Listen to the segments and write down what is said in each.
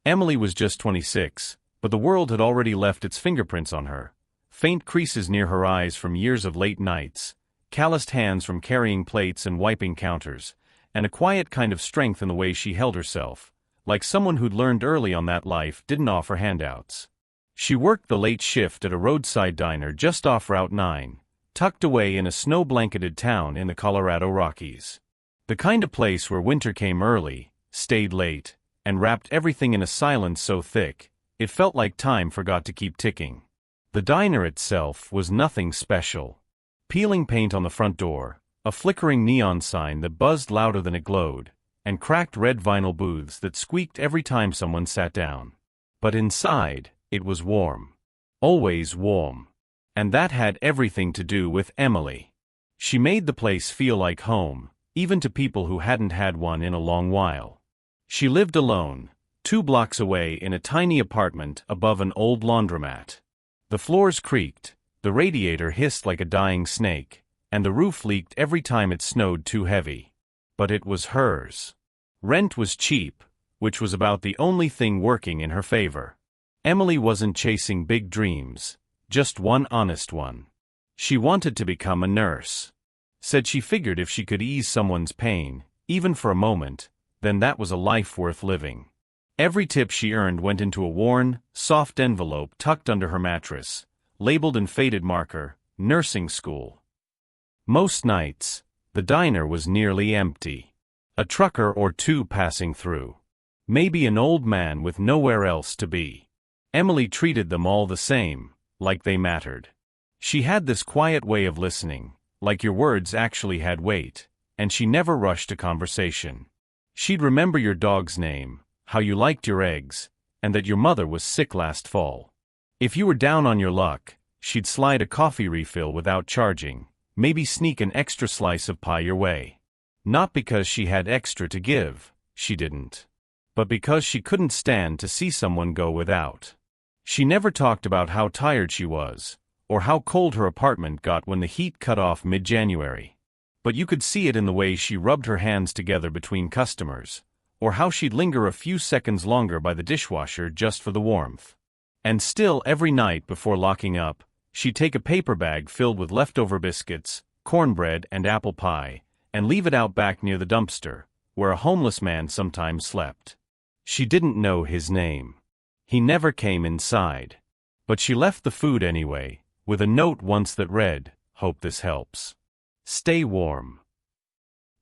Emily was just 26, but the world had already left its fingerprints on her. Faint creases near her eyes from years of late nights, calloused hands from carrying plates and wiping counters, and a quiet kind of strength in the way she held herself, like someone who'd learned early on that life didn't offer handouts. She worked the late shift at a roadside diner just off Route 9, tucked away in a snow-blanketed town in the Colorado Rockies. The kind of place where winter came early, stayed late, and wrapped everything in a silence so thick, it felt like time forgot to keep ticking. The diner itself was nothing special. Peeling paint on the front door, a flickering neon sign that buzzed louder than it glowed, and cracked red vinyl booths that squeaked every time someone sat down. But inside, it was warm. Always warm. And that had everything to do with Emily. She made the place feel like home, even to people who hadn't had one in a long while. She lived alone, 2 blocks away in a tiny apartment above an old laundromat. The floors creaked, the radiator hissed like a dying snake, and the roof leaked every time it snowed too heavy. But it was hers. Rent was cheap, which was about the only thing working in her favor. Emily wasn't chasing big dreams, just one honest one. She wanted to become a nurse. Said she figured if she could ease someone's pain, even for a moment, then that was a life worth living. Every tip she earned went into a worn, soft envelope tucked under her mattress, labeled in faded marker, nursing school. Most nights, the diner was nearly empty. A trucker or two passing through. Maybe an old man with nowhere else to be. Emily treated them all the same, like they mattered. She had this quiet way of listening, like your words actually had weight, and she never rushed a conversation. She'd remember your dog's name, how you liked your eggs, and that your mother was sick last fall. If you were down on your luck, she'd slide a coffee refill without charging, maybe sneak an extra slice of pie your way. Not because she had extra to give, she didn't. But because she couldn't stand to see someone go without. She never talked about how tired she was, or how cold her apartment got when the heat cut off mid-January. But you could see it in the way she rubbed her hands together between customers, or how she'd linger a few seconds longer by the dishwasher just for the warmth. And still every night before locking up, she'd take a paper bag filled with leftover biscuits, cornbread and apple pie, and leave it out back near the dumpster, where a homeless man sometimes slept. She didn't know his name. He never came inside. But she left the food anyway, with a note once that read, "Hope this helps. Stay warm."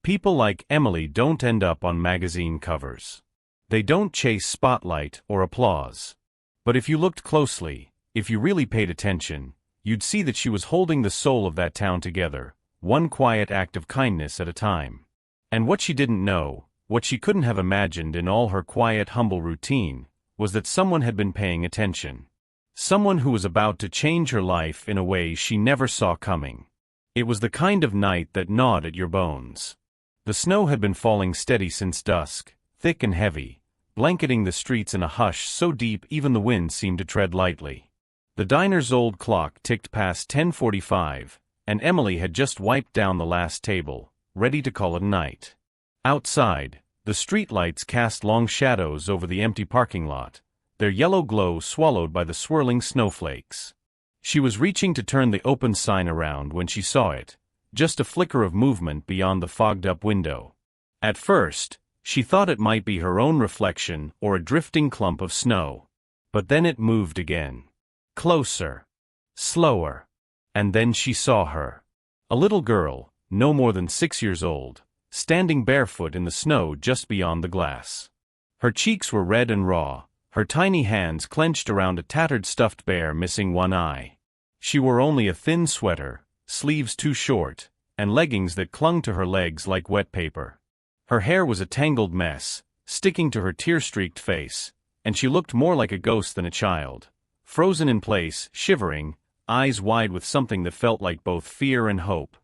People like Emily don't end up on magazine covers. They don't chase spotlight or applause. But if you looked closely, if you really paid attention, you'd see that she was holding the soul of that town together, one quiet act of kindness at a time. And what she didn't know, what she couldn't have imagined in all her quiet, humble routine, was that someone had been paying attention. Someone who was about to change her life in a way she never saw coming. It was the kind of night that gnawed at your bones. The snow had been falling steady since dusk, thick and heavy, blanketing the streets in a hush so deep even the wind seemed to tread lightly. The diner's old clock ticked past 10:45, and Emily had just wiped down the last table, ready to call it a night. Outside, the streetlights cast long shadows over the empty parking lot, their yellow glow swallowed by the swirling snowflakes. She was reaching to turn the open sign around when she saw it, just a flicker of movement beyond the fogged-up window. At first, she thought it might be her own reflection or a drifting clump of snow. But then it moved again. Closer. Slower. And then she saw her. A little girl, no more than 6 years old, standing barefoot in the snow just beyond the glass. Her cheeks were red and raw, her tiny hands clenched around a tattered stuffed bear missing one eye. She wore only a thin sweater, sleeves too short, and leggings that clung to her legs like wet paper. Her hair was a tangled mess, sticking to her tear-streaked face, and she looked more like a ghost than a child, frozen in place, shivering, eyes wide with something that felt like both fear and hope.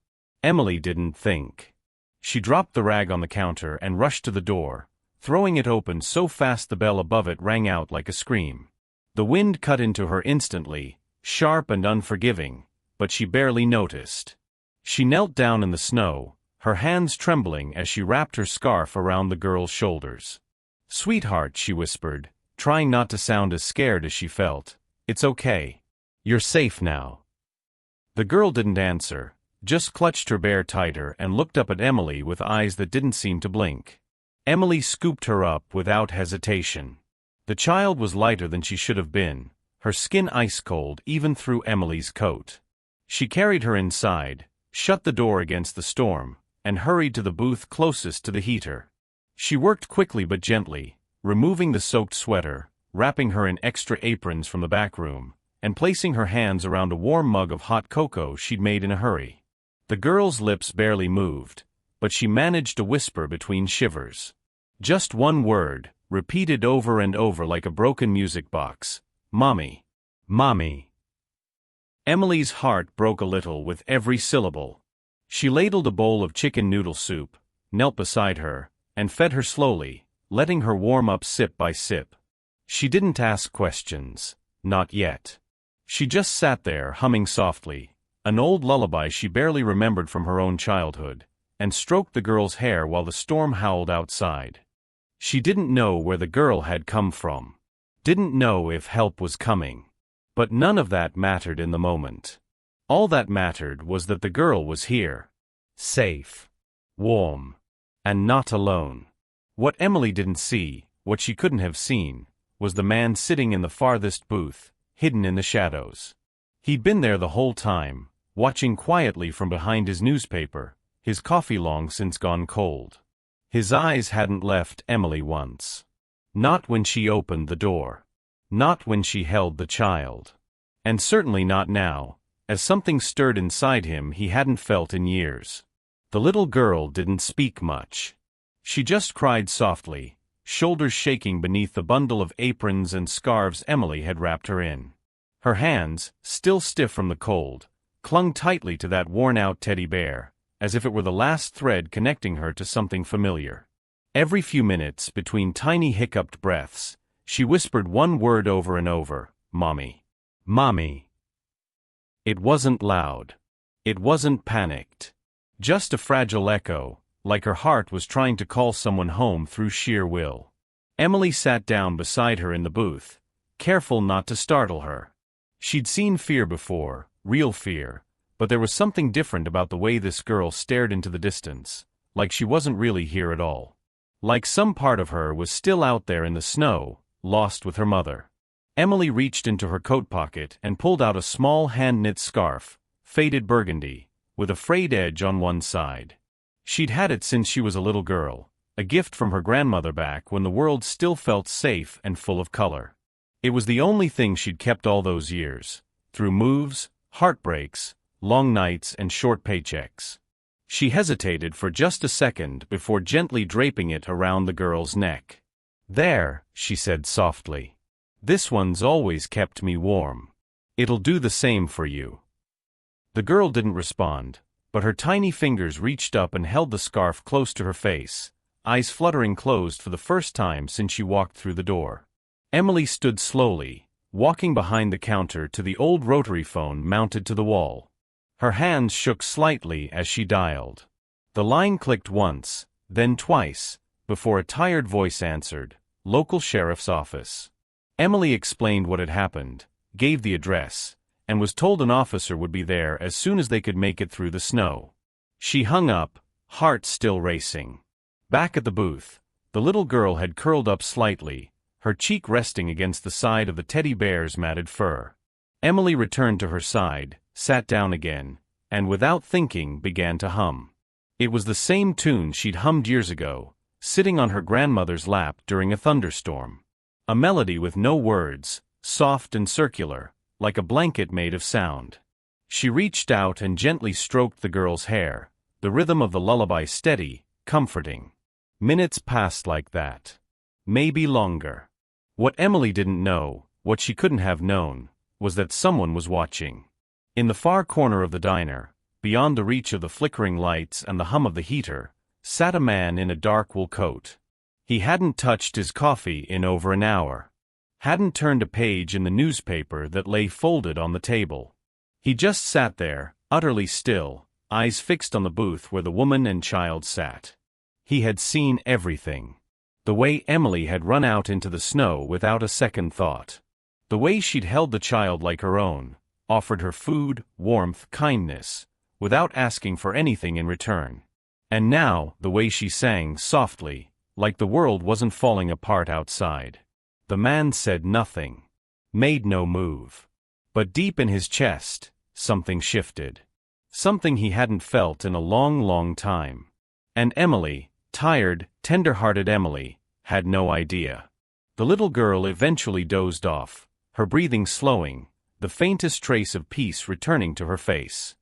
Emily didn't think. She dropped the rag on the counter and rushed to the door, throwing it open so fast the bell above it rang out like a scream. The wind cut into her instantly, sharp and unforgiving, but she barely noticed. She knelt down in the snow, her hands trembling as she wrapped her scarf around the girl's shoulders. "Sweetheart," she whispered, trying not to sound as scared as she felt. "It's okay. You're safe now." The girl didn't answer, just clutched her bear tighter and looked up at Emily with eyes that didn't seem to blink. Emily scooped her up without hesitation. The child was lighter than she should have been, her skin ice-cold even through Emily's coat. She carried her inside, shut the door against the storm, and hurried to the booth closest to the heater. She worked quickly but gently, removing the soaked sweater, wrapping her in extra aprons from the back room, and placing her hands around a warm mug of hot cocoa she'd made in a hurry. The girl's lips barely moved, but she managed to whisper between shivers. Just one word, repeated over and over like a broken music box. "Mommy. Mommy." Emily's heart broke a little with every syllable. She ladled a bowl of chicken noodle soup, knelt beside her, and fed her slowly, letting her warm up sip by sip. She didn't ask questions, not yet. She just sat there humming softly, an old lullaby she barely remembered from her own childhood, and stroked the girl's hair while the storm howled outside. She didn't know where the girl had come from. Didn't know if help was coming. But none of that mattered in the moment. All that mattered was that the girl was here. Safe. Warm. And not alone. What Emily didn't see, what she couldn't have seen, was the man sitting in the farthest booth, hidden in the shadows. He'd been there the whole time, watching quietly from behind his newspaper, his coffee long since gone cold. His eyes hadn't left Emily once. Not when she opened the door. Not when she held the child. And certainly not now, as something stirred inside him he hadn't felt in years. The little girl didn't speak much. She just cried softly, shoulders shaking beneath the bundle of aprons and scarves Emily had wrapped her in. Her hands, still stiff from the cold, clung tightly to that worn-out teddy bear, as if it were the last thread connecting her to something familiar. Every few minutes, between tiny hiccuped breaths, she whispered one word over and over, "Mommy. Mommy." It wasn't loud. It wasn't panicked. Just a fragile echo, like her heart was trying to call someone home through sheer will. Emily sat down beside her in the booth, careful not to startle her. She'd seen fear before, real fear, but there was something different about the way this girl stared into the distance, like she wasn't really here at all. Like some part of her was still out there in the snow, lost with her mother. Emily reached into her coat pocket and pulled out a small hand-knit scarf, faded burgundy, with a frayed edge on one side. She'd had it since she was a little girl, a gift from her grandmother back when the world still felt safe and full of color. It was the only thing she'd kept all those years, through moves, heartbreaks, long nights and short paychecks. She hesitated for just a second before gently draping it around the girl's neck. "There," she said softly. "This one's always kept me warm. It'll do the same for you." The girl didn't respond, but her tiny fingers reached up and held the scarf close to her face, eyes fluttering closed for the first time since she walked through the door. Emily stood slowly, walking behind the counter to the old rotary phone mounted to the wall. Her hands shook slightly as she dialed. The line clicked once, then twice, before a tired voice answered, "Local sheriff's office." Emily explained what had happened, gave the address, and was told an officer would be there as soon as they could make it through the snow. She hung up, heart still racing. Back at the booth, the little girl had curled up slightly, her cheek resting against the side of the teddy bear's matted fur. Emily returned to her side, sat down again, and without thinking began to hum. It was the same tune she'd hummed years ago, sitting on her grandmother's lap during a thunderstorm. A melody with no words, soft and circular, like a blanket made of sound. She reached out and gently stroked the girl's hair, the rhythm of the lullaby steady, comforting. Minutes passed like that. Maybe longer. What Emily didn't know, what she couldn't have known, was that someone was watching. In the far corner of the diner, beyond the reach of the flickering lights and the hum of the heater, sat a man in a dark wool coat. He hadn't touched his coffee in over an hour. Hadn't turned a page in the newspaper that lay folded on the table. He just sat there, utterly still, eyes fixed on the booth where the woman and child sat. He had seen everything. The way Emily had run out into the snow without a second thought. The way she'd held the child like her own, offered her food, warmth, kindness, without asking for anything in return. And now, the way she sang softly, like the world wasn't falling apart outside. The man said nothing, made no move. But deep in his chest, something shifted. Something he hadn't felt in a long, long time. And Emily, tired, tender-hearted Emily, had no idea. The little girl eventually dozed off, her breathing slowing, the faintest trace of peace returning to her face.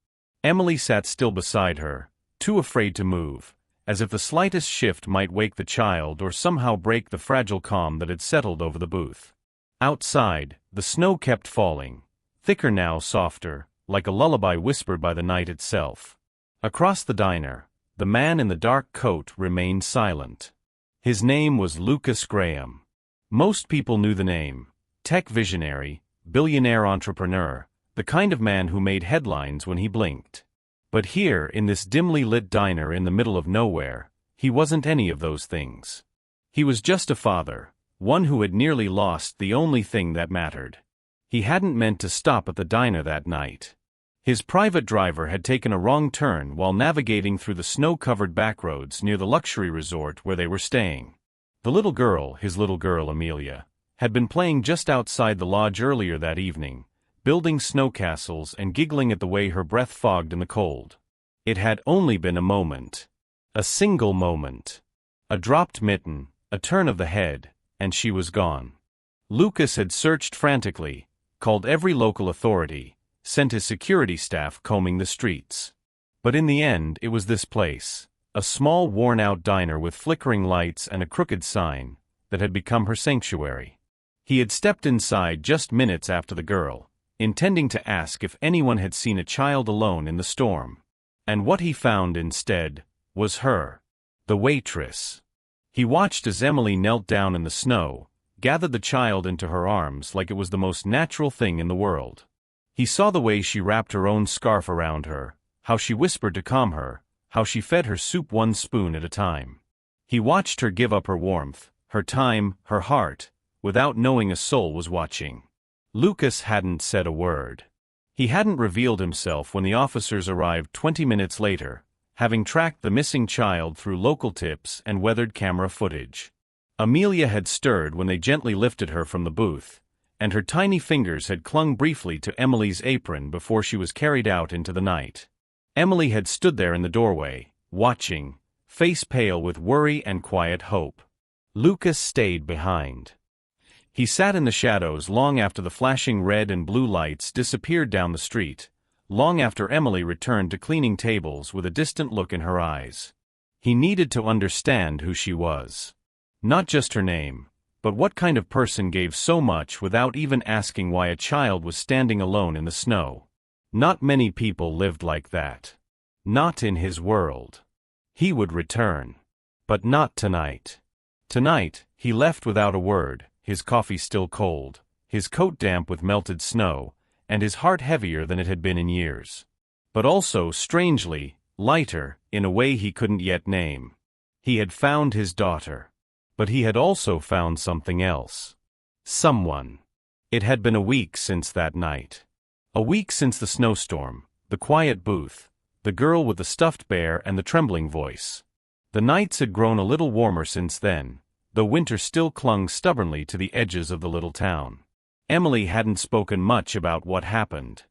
Emily sat still beside her, too afraid to move, as if the slightest shift might wake the child or somehow break the fragile calm that had settled over the booth. Outside, the snow kept falling, thicker now, softer, like a lullaby whispered by the night itself. Across the diner, the man in the dark coat remained silent. His name was Lucas Graham. Most people knew the name. Tech visionary, billionaire entrepreneur, the kind of man who made headlines when he blinked. But here, in this dimly lit diner in the middle of nowhere, he wasn't any of those things. He was just a father, one who had nearly lost the only thing that mattered. He hadn't meant to stop at the diner that night. His private driver had taken a wrong turn while navigating through the snow-covered backroads near the luxury resort where they were staying. The little girl, his little girl Amelia, had been playing just outside the lodge earlier that evening, building snow castles and giggling at the way her breath fogged in the cold. It had only been a moment. A single moment. A dropped mitten, a turn of the head, and she was gone. Lucas had searched frantically, called every local authority, sent his security staff combing the streets. But in the end it was this place, a small worn-out diner with flickering lights and a crooked sign, that had become her sanctuary. He had stepped inside just minutes after the girl, intending to ask if anyone had seen a child alone in the storm. And what he found instead was her, the waitress. He watched as Emily knelt down in the snow, gathered the child into her arms like it was the most natural thing in the world. He saw the way she wrapped her own scarf around her, how she whispered to calm her, how she fed her soup one spoon at a time. He watched her give up her warmth, her time, her heart, without knowing a soul was watching. Lucas hadn't said a word. He hadn't revealed himself when the officers arrived 20 minutes later, having tracked the missing child through local tips and weathered camera footage. Amelia had stirred when they gently lifted her from the booth, and her tiny fingers had clung briefly to Emily's apron before she was carried out into the night. Emily had stood there in the doorway, watching, face pale with worry and quiet hope. Lucas stayed behind. He sat in the shadows long after the flashing red and blue lights disappeared down the street, long after Emily returned to cleaning tables with a distant look in her eyes. He needed to understand who she was. Not just her name, but what kind of person gave so much without even asking why a child was standing alone in the snow. Not many people lived like that. Not in his world. He would return. But not tonight. Tonight, he left without a word, his coffee still cold, his coat damp with melted snow, and his heart heavier than it had been in years. But also, strangely, lighter, in a way he couldn't yet name. He had found his daughter. But he had also found something else. Someone. It had been a week since that night. A week since the snowstorm, the quiet booth, the girl with the stuffed bear and the trembling voice. The nights had grown a little warmer since then, though winter still clung stubbornly to the edges of the little town. Emily hadn't spoken much about what happened.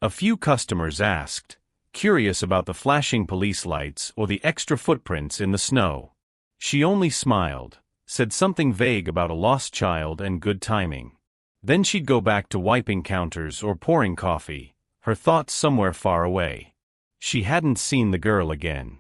A few customers asked, curious about the flashing police lights or the extra footprints in the snow. She only smiled, said something vague about a lost child and good timing. Then she'd go back to wiping counters or pouring coffee, her thoughts somewhere far away. She hadn't seen the girl again.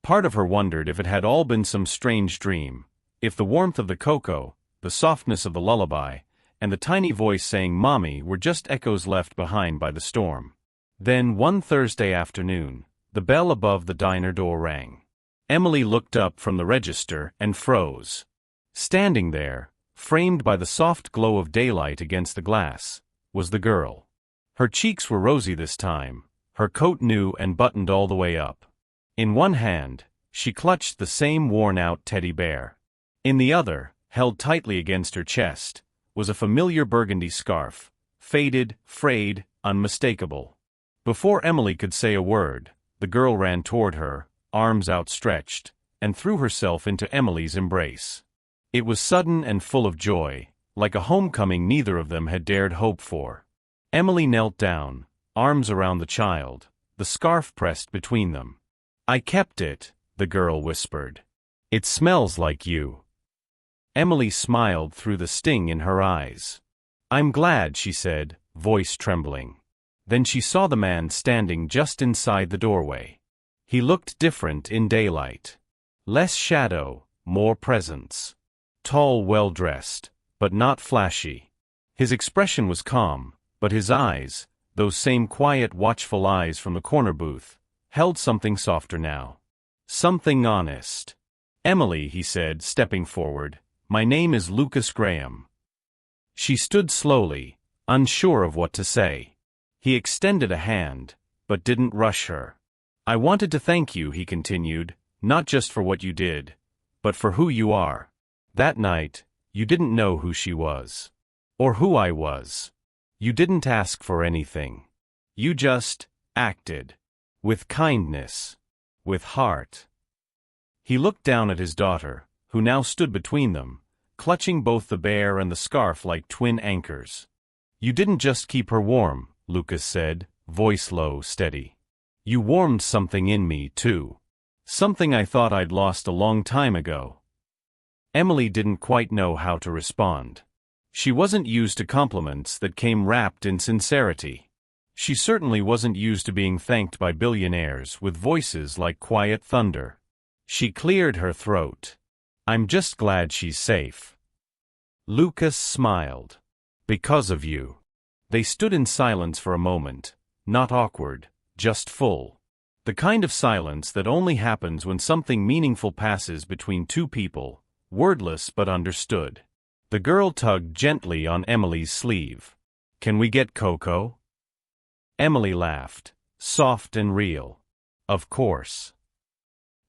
Part of her wondered if it had all been some strange dream, if the warmth of the cocoa, the softness of the lullaby, and the tiny voice saying "Mommy" were just echoes left behind by the storm. Then, one Thursday afternoon, the bell above the diner door rang. Emily looked up from the register and froze. Standing there, framed by the soft glow of daylight against the glass, was the girl. Her cheeks were rosy this time, her coat new and buttoned all the way up. In one hand, she clutched the same worn-out teddy bear. In the other, held tightly against her chest, was a familiar burgundy scarf, faded, frayed, unmistakable. Before Emily could say a word, the girl ran toward her, arms outstretched, and threw herself into Emily's embrace. It was sudden and full of joy, like a homecoming neither of them had dared hope for. Emily knelt down, arms around the child, the scarf pressed between them. "I kept it," the girl whispered. "It smells like you." Emily smiled through the sting in her eyes. "I'm glad," she said, voice trembling. Then she saw the man standing just inside the doorway. He looked different in daylight. Less shadow, more presence. Tall, well-dressed, but not flashy. His expression was calm, but his eyes, those same quiet, watchful eyes from the corner booth, held something softer now. Something honest. "Emily," he said, stepping forward, "my name is Lucas Graham." She stood slowly, unsure of what to say. He extended a hand, but didn't rush her. "I wanted to thank you," he continued, "not just for what you did, but for who you are. That night, you didn't know who she was. Or who I was. You didn't ask for anything. You just acted. With kindness. With heart." He looked down at his daughter, who now stood between them, clutching both the bear and the scarf like twin anchors. "You didn't just keep her warm," Lucas said, voice low, steady. "You warmed something in me, too. Something I thought I'd lost a long time ago." Emily didn't quite know how to respond. She wasn't used to compliments that came wrapped in sincerity. She certainly wasn't used to being thanked by billionaires with voices like quiet thunder. She cleared her throat. "I'm just glad she's safe." Lucas smiled. "Because of you." They stood in silence for a moment, not awkward, just full. The kind of silence that only happens when something meaningful passes between two people, wordless but understood. The girl tugged gently on Emily's sleeve. "Can we get cocoa?" Emily laughed, soft and real. "Of course."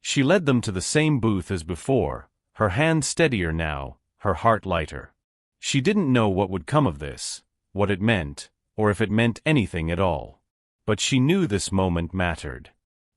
She led them to the same booth as before, her hand steadier now, her heart lighter. She didn't know what would come of this, what it meant, or if it meant anything at all. But she knew this moment mattered.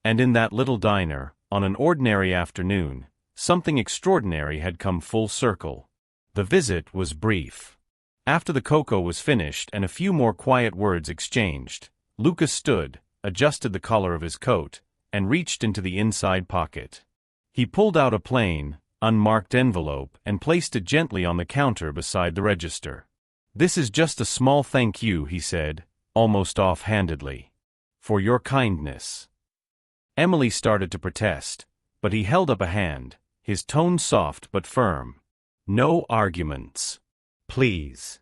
And in that little diner, on an ordinary afternoon, something extraordinary had come full circle. The visit was brief. After the cocoa was finished and a few more quiet words exchanged, Lucas stood, adjusted the collar of his coat, and reached into the inside pocket. He pulled out a plain, unmarked envelope and placed it gently on the counter beside the register. "This is just a small thank you," he said, almost offhandedly. "For your kindness." Emily started to protest, but he held up a hand, his tone soft but firm. "No arguments. Please."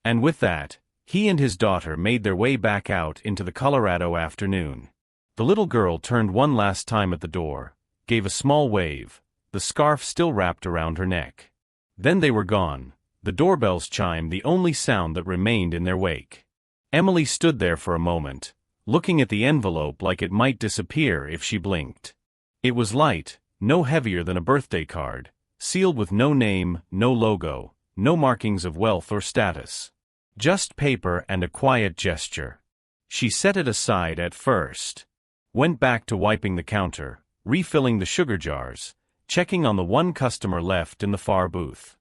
And with that, he and his daughter made their way back out into the Colorado afternoon. The little girl turned one last time at the door, gave a small wave, the scarf still wrapped around her neck. Then they were gone, the doorbells chimed the only sound that remained in their wake. Emily stood there for a moment, looking at the envelope like it might disappear if she blinked. It was light, no heavier than a birthday card, sealed with no name, no logo, no markings of wealth or status. Just paper and a quiet gesture. She set it aside at first. Went back to wiping the counter, refilling the sugar jars, checking on the one customer left in the far booth.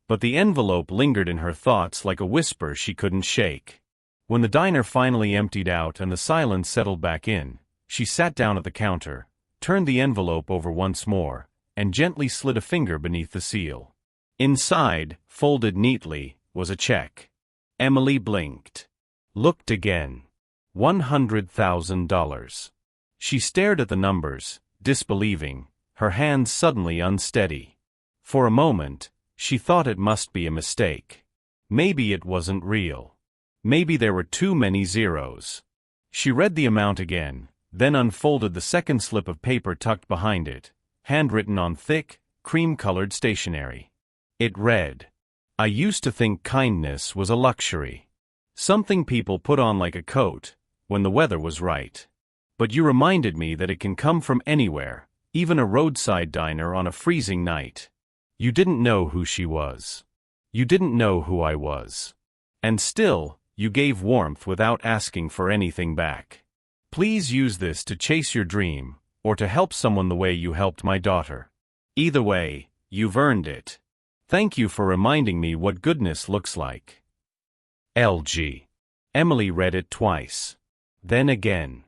But the envelope lingered in her thoughts like a whisper she couldn't shake. When the diner finally emptied out and the silence settled back in, she sat down at the counter, turned the envelope over once more, and gently slid a finger beneath the seal. Inside, folded neatly, was a check. Emily blinked. Looked again. $100,000. She stared at the numbers, disbelieving, her hands suddenly unsteady. For a moment, she thought it must be a mistake. Maybe it wasn't real. Maybe there were too many zeros. She read the amount again, then unfolded the second slip of paper tucked behind it, handwritten on thick, cream-colored stationery. It read, "I used to think kindness was a luxury. Something people put on like a coat, when the weather was right. But you reminded me that it can come from anywhere, even a roadside diner on a freezing night. You didn't know who she was. You didn't know who I was. And still, you gave warmth without asking for anything back. Please use this to chase your dream, or to help someone the way you helped my daughter. Either way, you've earned it. Thank you for reminding me what goodness looks like. LG. Emily read it twice. Then again.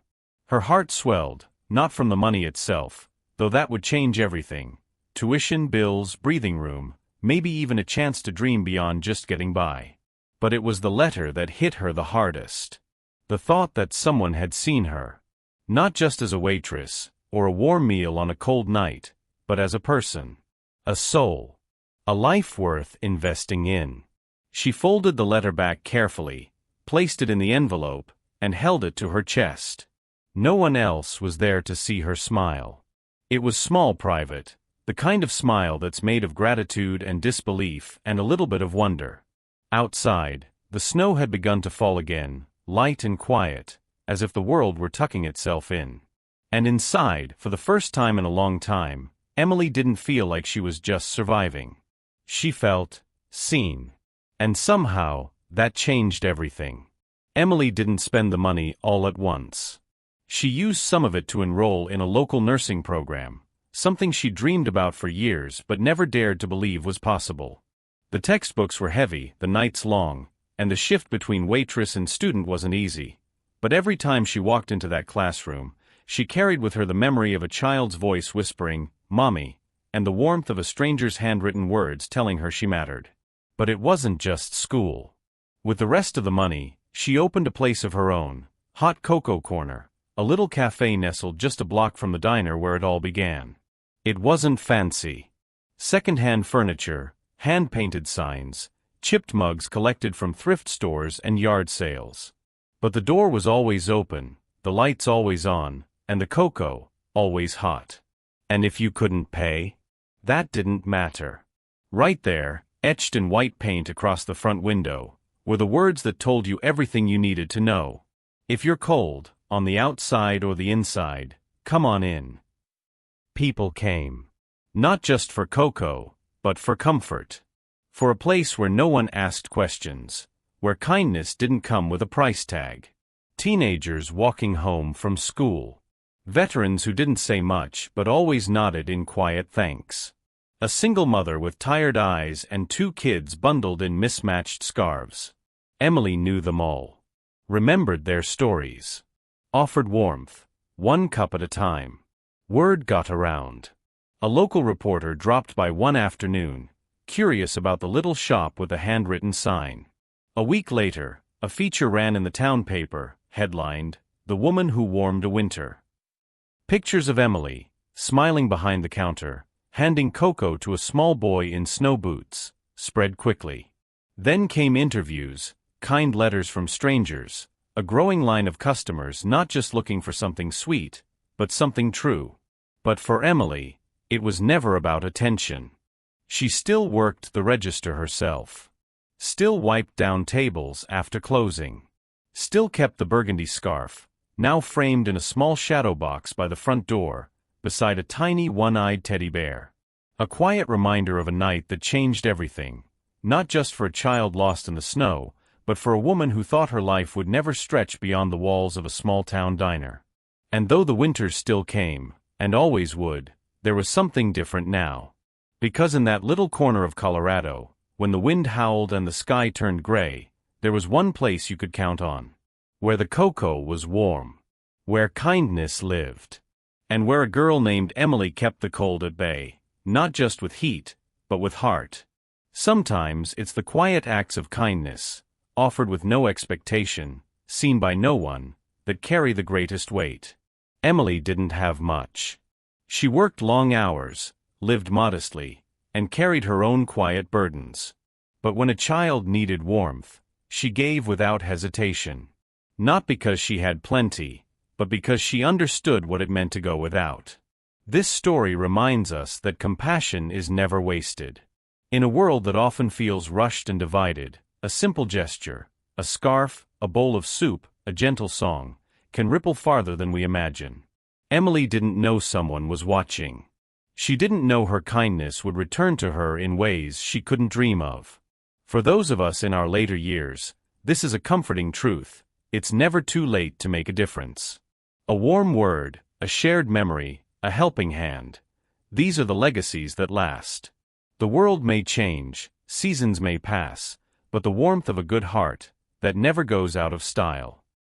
Her heart swelled, not from the money itself, though that would change everything. Tuition, bills, breathing room, maybe even a chance to dream beyond just getting by. But it was the letter that hit her the hardest. The thought that someone had seen her. Not just as a waitress, or a warm meal on a cold night, but as a person. A soul. A life worth investing in. She folded the letter back carefully, placed it in the envelope, and held it to her chest. No one else was there to see her smile. It was small, private, the kind of smile that's made of gratitude and disbelief and a little bit of wonder. Outside, the snow had begun to fall again, light and quiet, as if the world were tucking itself in. And inside, for the first time in a long time, Emily didn't feel like she was just surviving. She felt seen. And somehow, that changed everything. Emily didn't spend the money all at once. She used some of it to enroll in a local nursing program, something she dreamed about for years but never dared to believe was possible. The textbooks were heavy, the nights long, and the shift between waitress and student wasn't easy. But every time she walked into that classroom, she carried with her the memory of a child's voice whispering, "Mommy," and the warmth of a stranger's handwritten words telling her she mattered. But it wasn't just school. With the rest of the money, she opened a place of her own, Hot Cocoa Corner, a little cafe nestled just a block from the diner where it all began. It wasn't fancy. Second-hand furniture, hand-painted signs, chipped mugs collected from thrift stores and yard sales. But the door was always open, the lights always on, and the cocoa always hot. And if you couldn't pay, that didn't matter. Right there, etched in white paint across the front window, were the words that told you everything you needed to know. If you're cold, on the outside or the inside, come on in. People came. Not just for cocoa, but for comfort. For a place where no one asked questions, where kindness didn't come with a price tag. Teenagers walking home from school. Veterans who didn't say much but always nodded in quiet thanks. A single mother with tired eyes and 2 kids bundled in mismatched scarves. Emily knew them all. Remembered their stories. Offered warmth, 1 cup at a time. Word got around. A local reporter dropped by one afternoon, curious about the little shop with a handwritten sign. A week later, a feature ran in the town paper, headlined, "The Woman Who Warmed a Winter." Pictures of Emily, smiling behind the counter, handing cocoa to a small boy in snow boots, spread quickly. Then came interviews, kind letters from strangers, a growing line of customers not just looking for something sweet, but something true. But for Emily, it was never about attention. She still worked the register herself. Still wiped down tables after closing. Still kept the burgundy scarf, now framed in a small shadow box by the front door, beside a tiny one-eyed teddy bear. A quiet reminder of a night that changed everything, not just for a child lost in the snow, but for a woman who thought her life would never stretch beyond the walls of a small-town diner. And though the winters still came, and always would, there was something different now. Because in that little corner of Colorado, when the wind howled and the sky turned gray, there was one place you could count on. Where the cocoa was warm. Where kindness lived. And where a girl named Emily kept the cold at bay, not just with heat, but with heart. Sometimes it's the quiet acts of kindness, offered with no expectation, seen by no one, that carry the greatest weight. Emily didn't have much. She worked long hours, lived modestly, and carried her own quiet burdens. But when a child needed warmth, she gave without hesitation. Not because she had plenty, but because she understood what it meant to go without. This story reminds us that compassion is never wasted. In a world that often feels rushed and divided, a simple gesture, a scarf, a bowl of soup, a gentle song, can ripple farther than we imagine. Emily didn't know someone was watching. She didn't know her kindness would return to her in ways she couldn't dream of. For those of us in our later years, this is a comforting truth: it's never too late to make a difference. A warm word, a shared memory, a helping hand. These are the legacies that last. The world may change, seasons may pass, but the warmth of a good heart, that never goes out of style.